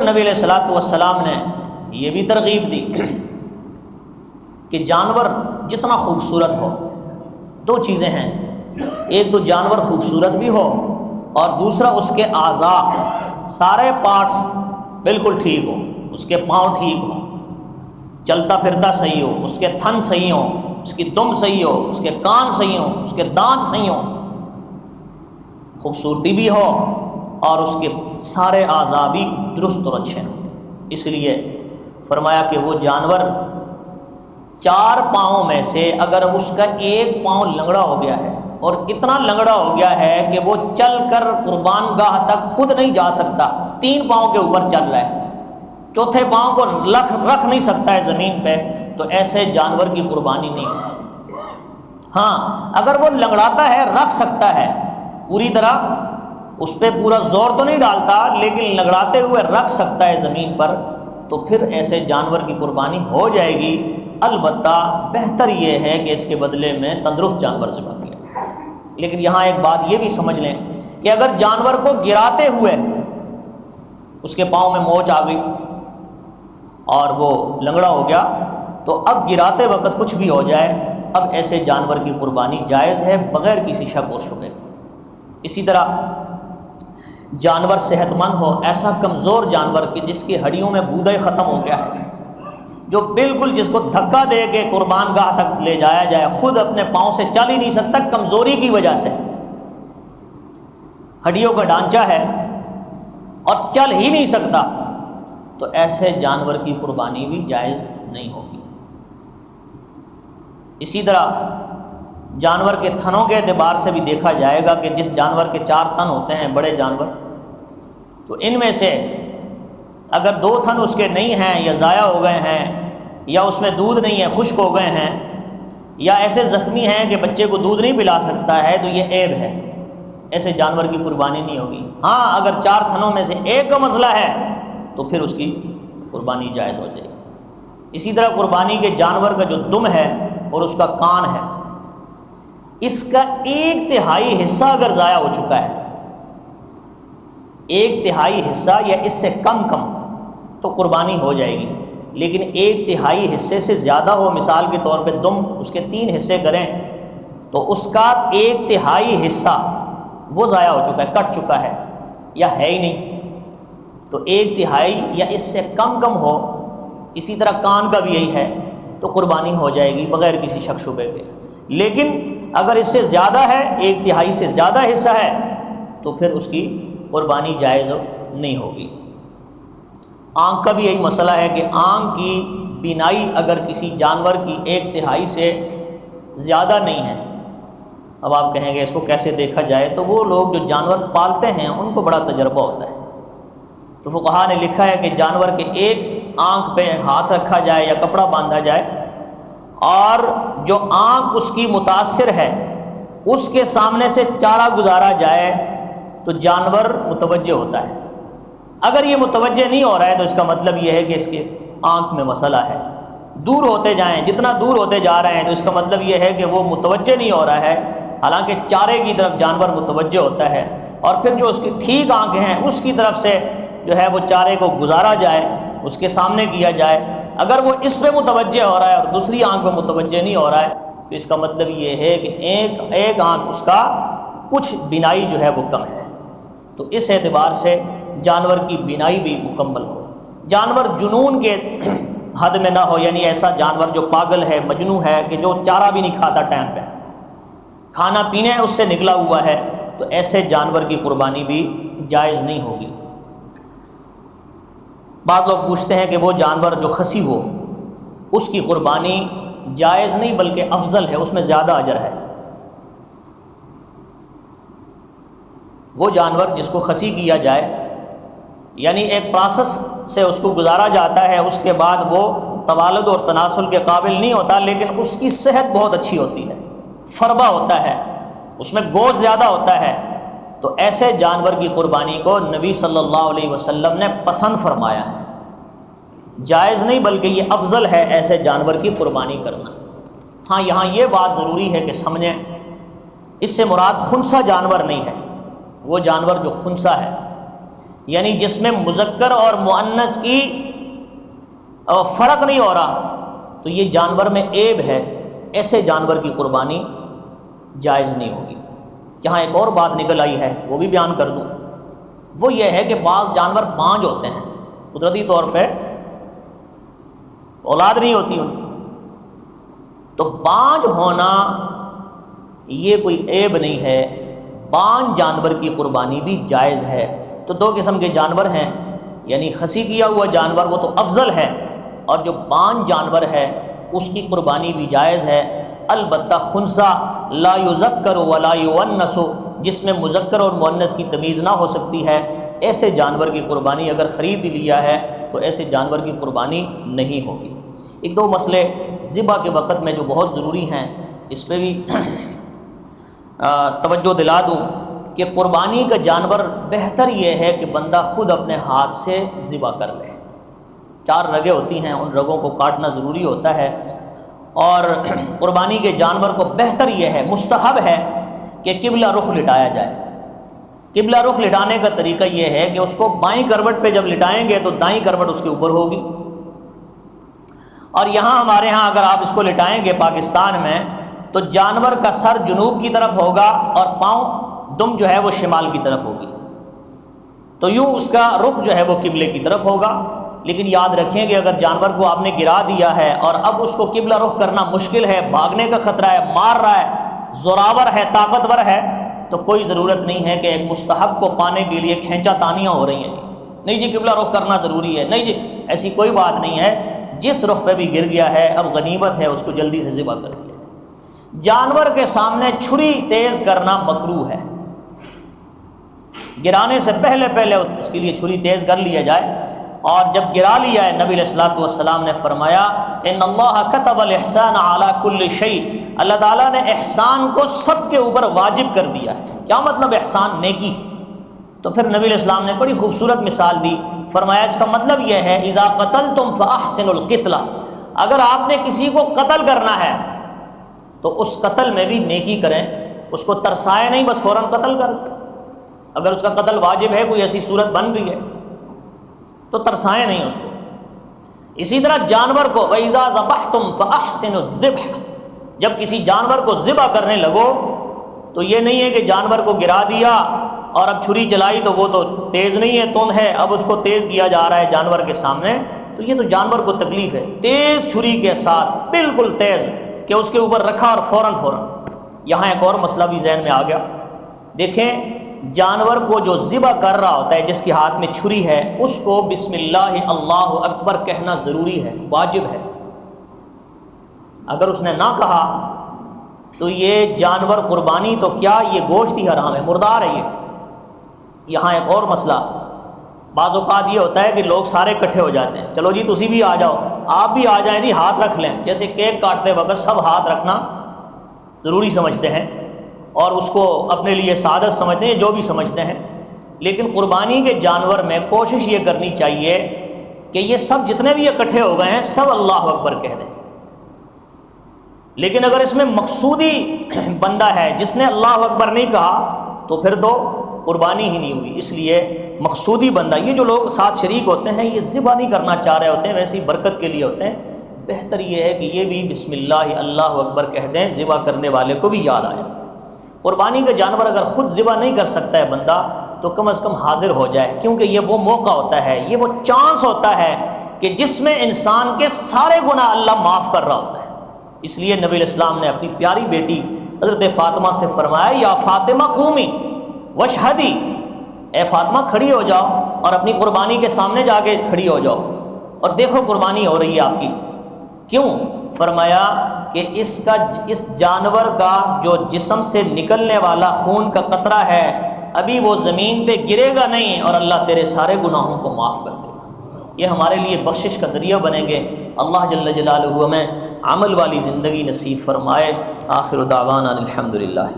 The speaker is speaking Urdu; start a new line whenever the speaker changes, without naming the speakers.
نبی علیہ الصلوۃ والسلام نے یہ بھی ترغیب دی کہ جانور جتنا خوبصورت ہو، دو چیزیں ہیں، ایک تو جانور خوبصورت بھی ہو اور دوسرا اس کے اعضاء سارے پارٹس بالکل ٹھیک ہو، اس کے پاؤں ٹھیک ہو، چلتا پھرتا صحیح ہو، اس کے تھن صحیح ہو، اس کی دم صحیح ہو، اس کے کان صحیح ہو، اس کے دانت صحیح ہو، خوبصورتی بھی ہو اور اس کے سارے اعضاء بھی درست اور اچھے ہوں۔ اس لیے فرمایا کہ وہ جانور 4 پاؤں میں سے اگر اس کا ایک پاؤں لنگڑا ہو گیا ہے اور اتنا لنگڑا ہو گیا ہے کہ وہ چل کر قربان گاہ تک خود نہیں جا سکتا، 3 پاؤں کے اوپر چل رہا ہے، چوتھے پاؤں کو رکھ نہیں سکتا ہے زمین پہ، تو ایسے جانور کی قربانی نہیں ہوتی۔ ہاں اگر وہ لنگڑاتا ہے، رکھ سکتا ہے پوری طرح، اس پہ پورا زور تو نہیں ڈالتا لیکن لنگڑاتے ہوئے رکھ سکتا ہے زمین پر، تو پھر ایسے جانور کی قربانی ہو جائے گی۔ البتہ بہتر یہ ہے کہ اس کے بدلے میں تندرست جانور ذبح کیا جائے۔ لیکن یہاں ایک بات یہ بھی سمجھ لیں کہ اگر جانور کو گراتے ہوئے اس کے پاؤں میں موچ آ گئی اور وہ لنگڑا ہو گیا، تو اب گراتے وقت کچھ بھی ہو جائے، اب ایسے جانور کی قربانی جائز ہے بغیر کسی شک و شبہ کے۔ اسی طرح جانور صحت مند ہو، ایسا کمزور جانور کہ جس کی ہڈیوں میں بودہ ختم ہو گیا ہے، جو بالکل جس کو دھکا دے کے قربان گاہ تک لے جایا جائے، خود اپنے پاؤں سے چل ہی نہیں سکتا کمزوری کی وجہ سے، ہڈیوں کا ڈھانچہ ہے اور چل ہی نہیں سکتا، تو ایسے جانور کی قربانی بھی جائز نہیں ہوگی۔ اسی طرح جانور کے تھنوں کے اعتبار سے بھی دیکھا جائے گا کہ جس جانور کے 4 تھن ہوتے ہیں بڑے جانور، تو ان میں سے اگر 2 تھن اس کے نہیں ہیں یا ضائع ہو گئے ہیں یا اس میں دودھ نہیں ہے، خشک ہو گئے ہیں، یا ایسے زخمی ہیں کہ بچے کو دودھ نہیں پلا سکتا ہے، تو یہ عیب ہے، ایسے جانور کی قربانی نہیں ہوگی۔ ہاں اگر 4 تھنوں میں سے ایک کا مسئلہ ہے تو پھر اس کی قربانی جائز ہو جائے گی۔ اسی طرح قربانی کے جانور کا جو دم ہے اور اس کا کان ہے، اس کا 1/3 حصہ اگر ضائع ہو چکا ہے، 1/3 حصہ یا اس سے کم تو قربانی ہو جائے گی، لیکن 1/3 حصے سے زیادہ ہو، مثال کے طور پہ دم اس کے 3 حصے کریں تو اس کا 1/3 حصہ وہ ضائع ہو چکا ہے، کٹ چکا ہے یا ہے ہی نہیں، تو 1/3 یا اس سے کم ہو۔ اسی طرح کان کا بھی یہی ہے، تو قربانی ہو جائے گی بغیر کسی شک شبے کے۔ لیکن اگر اس سے زیادہ ہے، 1/3 سے زیادہ حصہ ہے، تو پھر اس کی قربانی جائز نہیں ہوگی۔ آنکھ کا بھی یہی مسئلہ ہے کہ آنکھ کی بینائی اگر کسی جانور کی 1/3 سے زیادہ نہیں ہے، اب آپ کہیں گے اس کو کیسے دیکھا جائے، تو وہ لوگ جو جانور پالتے ہیں ان کو بڑا تجربہ ہوتا ہے، تو فقہاء نے لکھا ہے کہ جانور کے ایک آنکھ پہ ہاتھ رکھا جائے یا کپڑا باندھا جائے، اور جو آنکھ اس کی متاثر ہے اس کے سامنے سے چارہ گزارا جائے تو جانور متوجہ ہوتا ہے۔ اگر یہ متوجہ نہیں ہو رہا ہے تو اس کا مطلب یہ ہے کہ اس کے آنکھ میں مسئلہ ہے۔ دور ہوتے جائیں، جتنا دور ہوتے جا رہے ہیں تو اس کا مطلب یہ ہے کہ وہ متوجہ نہیں ہو رہا ہے، حالانکہ چارے کی طرف جانور متوجہ ہوتا ہے، اور پھر جو اس کی ٹھیک آنکھ ہیں اس کی طرف سے جو ہے وہ چارے کو گزارا جائے، اس کے سامنے کیا جائے۔ اگر وہ اس پہ متوجہ ہو رہا ہے اور دوسری آنکھ پہ متوجہ نہیں ہو رہا ہے تو اس کا مطلب یہ ہے کہ ایک آنکھ اس کا کچھ بینائی جو ہے وہ کم ہے، تو اس اعتبار سے جانور کی بینائی بھی مکمل ہو۔ جانور جنون کے حد میں نہ ہو، یعنی ایسا جانور جو پاگل ہے، مجنون ہے، کہ جو چارہ بھی نہیں کھاتا ٹائم پہ، کھانا پینے اس سے نکلا ہوا ہے، تو ایسے جانور کی قربانی بھی جائز نہیں ہوگی۔ بعض لوگ پوچھتے ہیں کہ وہ جانور جو خصی ہو اس کی قربانی جائز نہیں بلکہ افضل ہے، اس میں زیادہ اجر ہے۔ وہ جانور جس کو خصی کیا جائے، یعنی ایک پروسیس سے اس کو گزارا جاتا ہے، اس کے بعد وہ توالد اور تناسل کے قابل نہیں ہوتا، لیکن اس کی صحت بہت اچھی ہوتی ہے، فربا ہوتا ہے، اس میں گوشت زیادہ ہوتا ہے، تو ایسے جانور کی قربانی کو نبی صلی اللہ علیہ وسلم نے پسند فرمایا ہے، جائز نہیں بلکہ یہ افضل ہے ایسے جانور کی قربانی کرنا۔ ہاں یہاں یہ بات ضروری ہے کہ سمجھیں، اس سے مراد خنثی جانور نہیں ہے، وہ جانور جو خنثی ہے، یعنی جس میں مذکر اور مؤنث کی فرق نہیں ہو رہا، تو یہ جانور میں عیب ہے، ایسے جانور کی قربانی جائز نہیں ہوگی۔ یہاں ایک اور بات نکل آئی ہے، وہ بھی بیان کر دوں، وہ یہ ہے کہ بعض جانور بانجھ ہوتے ہیں، قدرتی طور پہ اولاد نہیں ہوتی ان کی، تو بانجھ ہونا یہ کوئی عیب نہیں ہے، بانجھ جانور کی قربانی بھی جائز ہے۔ تو دو قسم کے جانور ہیں، یعنی خصی کیا ہوا جانور وہ تو افضل ہے، اور جو بانجھ جانور ہے اس کی قربانی بھی جائز ہے، البتہ خنثی لا یذکر ولا یؤنث، جس میں مذکر اور مؤنث کی تمیز نہ ہو سکتی ہے، ایسے جانور کی قربانی اگر خرید لیا ہے تو ایسے جانور کی قربانی نہیں ہوگی۔ ایک دو مسئلے ذبح کے وقت میں جو بہت ضروری ہیں، اس پہ بھی توجہ دلا دوں کہ قربانی کا جانور بہتر یہ ہے کہ بندہ خود اپنے ہاتھ سے ذبح کر لے۔ 4 رگیں ہوتی ہیں، ان رگوں کو کاٹنا ضروری ہوتا ہے، اور قربانی کے جانور کو بہتر یہ ہے، مستحب ہے کہ قبلہ رخ لٹایا جائے۔ قبلہ رخ لٹانے کا طریقہ یہ ہے کہ اس کو بائیں کروٹ پہ جب لٹائیں گے تو دائیں کروٹ اس کے اوپر ہوگی، اور یہاں ہمارے ہاں اگر آپ اس کو لٹائیں گے پاکستان میں تو جانور کا سر جنوب کی طرف ہوگا اور پاؤں دم جو ہے وہ شمال کی طرف ہوگی، تو یوں اس کا رخ جو ہے وہ قبلے کی طرف ہوگا۔ لیکن یاد رکھیں کہ اگر جانور کو آپ نے گرا دیا ہے اور اب اس کو قبلہ رخ کرنا مشکل ہے، بھاگنے کا خطرہ ہے، مار رہا ہے، زوراور ہے، طاقتور ہے، تو کوئی ضرورت نہیں ہے کہ ایک مستحب کو پانے کے لیے کھینچا تانیاں ہو رہی ہیں، نہیں جی قبلہ رخ کرنا ضروری ہے، نہیں جی، ایسی کوئی بات نہیں ہے۔ جس رخ پہ بھی گر گیا ہے اب غنیمت ہے، اس کو جلدی سے ذبح کر دیا جائے۔ جانور کے سامنے چھری تیز کرنا مکروہ ہے، گرانے سے پہلے اس کے لیے چھری تیز کر لیا جائے، اور جب گرا لیا ہے نبی علیہ الصلوۃ والسلام نے فرمایا ان اللہ کتب الاحسان علی کل شیء، اللہ تعالیٰ نے احسان کو سب کے اوپر واجب کر دیا ہے۔ کیا مطلب احسان؟ نیکی۔ تو پھر نبی علیہ السلام نے بڑی خوبصورت مثال دی، فرمایا اس کا مطلب یہ ہے اذا قتلتم فاحسنوا القتلہ، اگر آپ نے کسی کو قتل کرنا ہے تو اس قتل میں بھی نیکی کریں، اس کو ترسائے نہیں بس فوراً قتل کر دیں۔ اگر اس کا قتل واجب ہے، کوئی ایسی صورت بن گئی ہے تو ترسائیں نہیں اس کو۔ اسی طرح جانور کو وَإِذَا ذَبَحْتُمْ فَأَحْسِنُوا الذِّبْحَ، جب کسی جانور کو ذبح کرنے لگو تو یہ نہیں ہے کہ جانور کو گرا دیا اور اب چھری چلائی تو وہ تو تیز نہیں ہے، تند ہے، اب اس کو تیز کیا جا رہا ہے جانور کے سامنے، تو یہ تو جانور کو تکلیف ہے۔ تیز چھری کے ساتھ بالکل تیز کہ اس کے اوپر رکھا اور فوراً۔ یہاں ایک اور مسئلہ بھی ذہن میں آ گیا، دیکھیں جانور کو جو ذبح کر رہا ہوتا ہے، جس کے ہاتھ میں چھری ہے، اس کو بسم اللہ اللہ اکبر کہنا ضروری ہے، واجب ہے۔ اگر اس نے نہ کہا تو یہ جانور قربانی تو کیا، یہ گوشت ہی حرام ہے، مردار ہے یہ۔ یہاں ایک اور مسئلہ، بعض اوقات یہ ہوتا ہے کہ لوگ سارے اکٹھے ہو جاتے ہیں، چلو جی تسی بھی آ جاؤ، آپ بھی آ جائیں جی، ہاتھ رکھ لیں، جیسے کیک کاٹتے وقت سب ہاتھ رکھنا ضروری سمجھتے ہیں اور اس کو اپنے لیے سعادت سمجھتے ہیں، جو بھی سمجھتے ہیں، لیکن قربانی کے جانور میں کوشش یہ کرنی چاہیے کہ یہ سب جتنے بھی اکٹھے ہو گئے ہیں سب اللہ اکبر کہہ دیں۔ لیکن اگر اس میں مقصودی بندہ ہے جس نے اللہ اکبر نہیں کہا تو پھر تو قربانی ہی نہیں ہوئی۔ اس لیے مقصودی بندہ، یہ جو لوگ ساتھ شریک ہوتے ہیں یہ ذبح نہیں کرنا چاہ رہے ہوتے ہیں، ویسے ہی برکت کے لیے ہوتے ہیں، بہتر یہ ہے کہ یہ بھی بسم اللہ اللہ اکبر کہہ دیں، ذبح کرنے والے کو بھی یاد آیا۔ قربانی کا جانور اگر خود ذبح نہیں کر سکتا ہے بندہ تو کم از کم حاضر ہو جائے، کیونکہ یہ وہ موقع ہوتا ہے، یہ وہ چانس ہوتا ہے کہ جس میں انسان کے سارے گناہ اللہ معاف کر رہا ہوتا ہے۔ اس لیے نبی علیہ السلام نے اپنی پیاری بیٹی حضرت فاطمہ سے فرمایا یا فاطمہ قومی واشہدی، اے فاطمہ کھڑی ہو جاؤ اور اپنی قربانی کے سامنے جا کے کھڑی ہو جاؤ اور دیکھو قربانی ہو رہی ہے آپ کی۔ کیوں؟ فرمایا کہ اس جانور کا جو جسم سے نکلنے والا خون کا قطرہ ہے ابھی وہ زمین پہ گرے گا نہیں اور اللہ تیرے سارے گناہوں کو معاف کر دے گا۔ یہ ہمارے لیے بخشش کا ذریعہ بنیں گے۔ اللہ جل جلالہ ہمیں عمل والی زندگی نصیب فرمائے۔ آخر دعوانا الحمدللہ۔